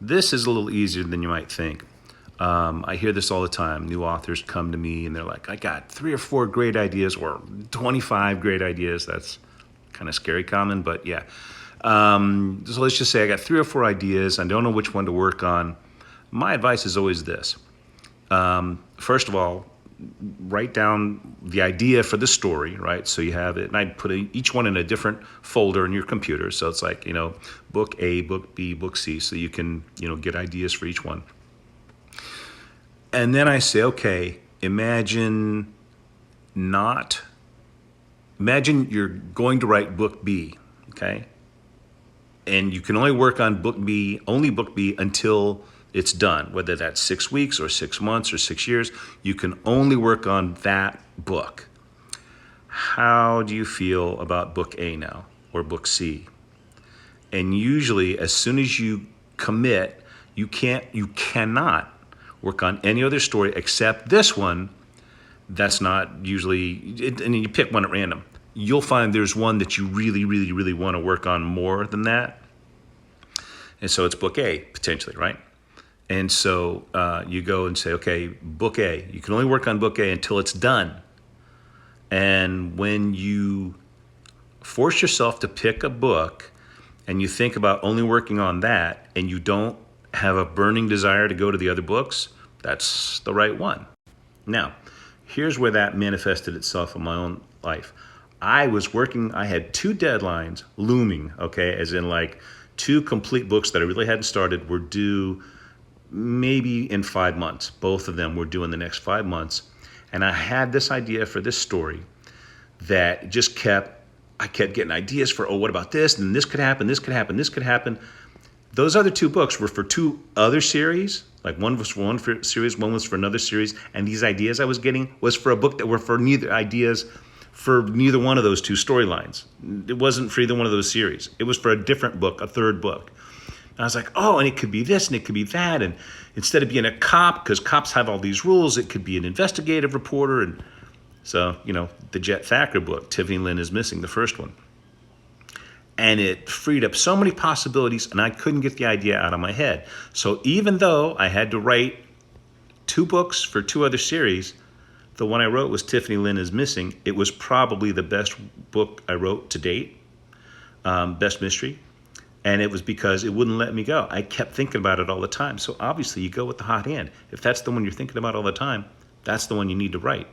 This is a little easier than you might think. I hear this all the time. New authors come to me and they're like, I got 3 or 4 great ideas or 25 great ideas. That's kind of scary common, but yeah. So let's just say I got 3 or 4 ideas. I don't know which one to work on. My advice is always this. First of all, write down the idea for the story, right? So you have it, and I'd put each one in a different folder in your computer. So it's like, book A, book B, book C, so you can, get ideas for each one. And then I say, okay, imagine you're going to write book B, okay? And you can only work on only book B until it's done, whether that's 6 weeks or 6 months or 6 years. You can only work on that book. How do you feel about book A now or book C? And usually, as soon as you commit, you cannot work on any other story except this one. That's not usually, and you pick one at random. You'll find there's one that you really, really, really want to work on more than that. And so it's book A, potentially, right? And so you go and say, okay, book A. You can only work on book A until it's done. And when you force yourself to pick a book and you think about only working on that and you don't have a burning desire to go to the other books, that's the right one. Now, here's where that manifested itself in my own life. I had 2 deadlines looming, okay, as in like 2 complete books that I really hadn't started were due maybe in 5 months. Both of them were due in the next 5 months. And I had this idea for this story that I kept getting ideas for, what about this? And this could happen, this could happen, this could happen. Those other 2 books were for 2 other series. Like one was for one series, one was for another series. And these ideas I was getting was for a book that were for neither one of those 2 storylines. It wasn't for either one of those series. It was for a different book, a 3rd book. And I was like, and it could be this and it could be that. And instead of being a cop, because cops have all these rules, it could be an investigative reporter. And so, the Jet Thacker book, Tiffany Lynn is Missing, the first one. And it freed up so many possibilities, and I couldn't get the idea out of my head. So even though I had to write 2 books for 2 other series, the one I wrote was Tiffany Lynn is Missing. It was probably the best book I wrote to date, best mystery. And it was because it wouldn't let me go. I kept thinking about it all the time. So obviously you go with the hot hand. If that's the one you're thinking about all the time, that's the one you need to write.